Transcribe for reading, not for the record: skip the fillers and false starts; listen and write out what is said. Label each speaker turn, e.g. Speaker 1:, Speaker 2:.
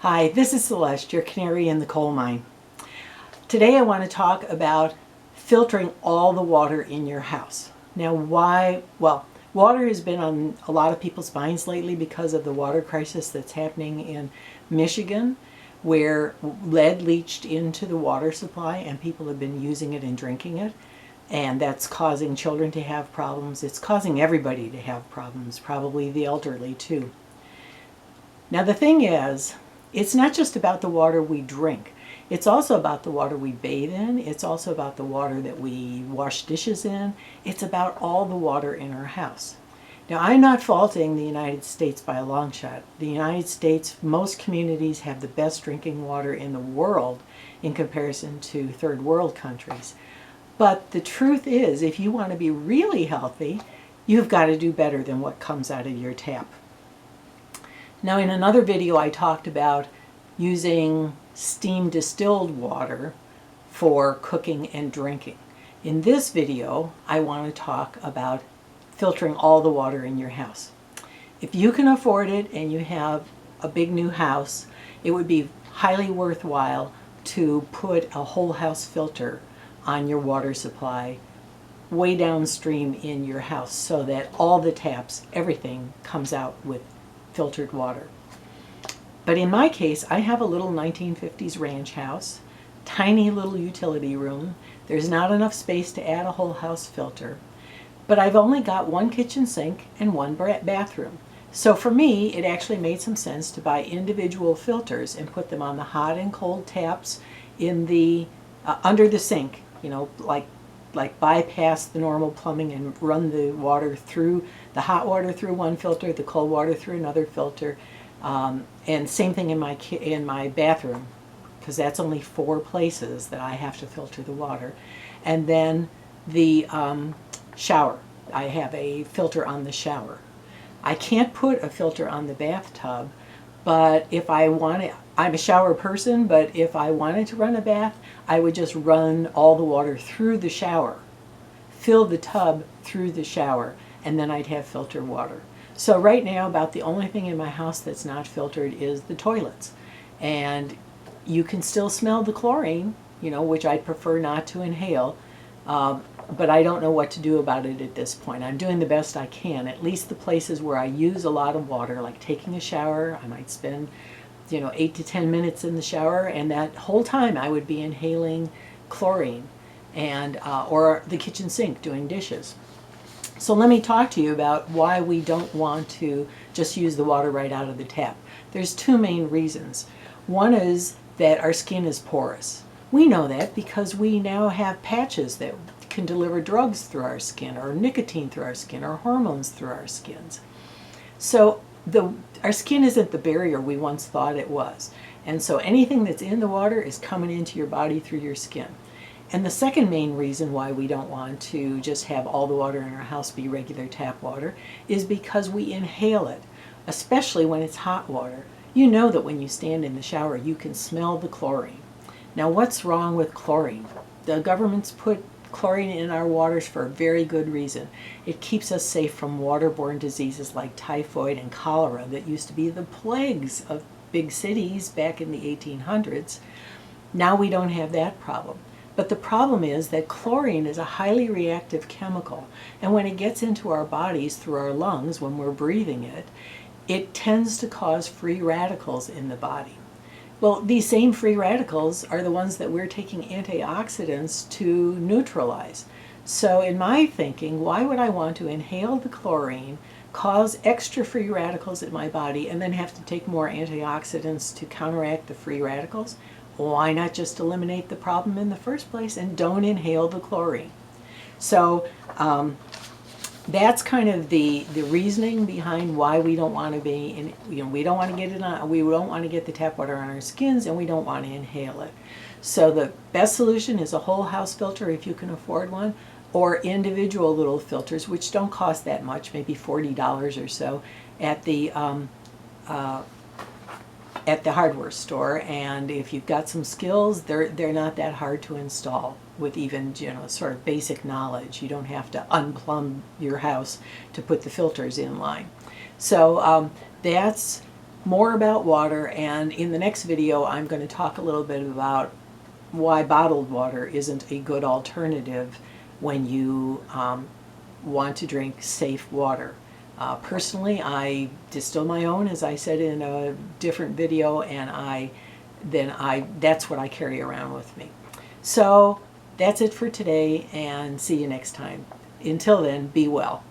Speaker 1: Hi, this is Celeste, your canary in the coal mine. Today I want to talk about filtering all the water in your house. Now why? Well, water has been on a lot of people's minds lately because of the water crisis that's happening in Michigan, where lead leached into the water supply and people have been using it and drinking it. And that's causing children to have problems. It's causing everybody to have problems, probably the elderly too. Now the thing is, it's not just about the water we drink. It's also about the water we bathe in. It's also about the water that we wash dishes in. It's about all the water in our house. Now, I'm not faulting the United States by a long shot. The United States, most communities have the best drinking water in the world in comparison to third world countries. But the truth is, if you want to be really healthy, you've got to do better than what comes out of your tap. Now, in another video, I talked about using steam distilled water for cooking and drinking. In this video, I want to talk about filtering all the water in your house. If you can afford it and you have a big new house, it would be highly worthwhile to put a whole house filter on your water supply way downstream in your house so that all the taps, everything comes out with filtered water. But in my case, I have a little 1950s ranch house, tiny little utility room. There's not enough space to add a whole house filter, but I've only got one kitchen sink and one bathroom. So for me, it actually made some sense to buy individual filters and put them on the hot and cold taps in the under the sink, like bypass the normal plumbing and run the water through, the hot water through one filter, the cold water through another filter, and same thing in my bathroom, because that's only 4 places that I have to filter the water. And then the shower, I have a filter on the shower. I can't put a filter on the bathtub, but if I want it, I'm a shower person, but if I wanted to run a bath, I would just run all the water through the shower, fill the tub through the shower, and then I'd have filtered water. So right now, about the only thing in my house that's not filtered is the toilets. And you can still smell the chlorine, which I'd prefer not to inhale, but I don't know what to do about it at this point. I'm doing the best I can. At least the places where I use a lot of water, like taking a shower, I might spend 8 to 10 minutes in the shower, and that whole time I would be inhaling chlorine, and or the kitchen sink doing dishes. So let me talk to you about why we don't want to just use the water right out of the tap. There's 2 main reasons. One is that our skin is porous. We know that because we now have patches that can deliver drugs through our skin, or nicotine through our skin, or hormones through our skins. So our skin isn't the barrier we once thought it was. And so anything that's in the water is coming into your body through your skin. And the second main reason why we don't want to just have all the water in our house be regular tap water is because we inhale it, especially when it's hot water. You know that when you stand in the shower, you can smell the chlorine. Now, what's wrong with chlorine? The government's put chlorine in our waters for a very good reason. It keeps us safe from waterborne diseases like typhoid and cholera that used to be the plagues of big cities back in the 1800s. Now we don't have that problem. But the problem is that chlorine is a highly reactive chemical, and when it gets into our bodies through our lungs, when we're breathing it, it tends to cause free radicals in the body. Well, these same free radicals are the ones that we're taking antioxidants to neutralize. So in my thinking, why would I want to inhale the chlorine, cause extra free radicals in my body, and then have to take more antioxidants to counteract the free radicals? Why not just eliminate the problem in the first place and don't inhale the chlorine? So that's kind of the reasoning behind why we don't want to be we don't want to get it on, we don't want to get the tap water on our skins, and we don't want to inhale it. So the best solution is a whole house filter if you can afford one, or individual little filters, which don't cost that much, maybe $40 or so at the hardware store. And if you've got some skills, they're not that hard to install with even sort of basic knowledge. You don't have to unplumb your house to put the filters in line. So that's more about water, and in the next video I'm going to talk a little bit about why bottled water isn't a good alternative when you want to drink safe water. Personally, I distill my own, as I said in a different video, and that's what I carry around with me. So that's it for today, and see you next time. Until then, be well.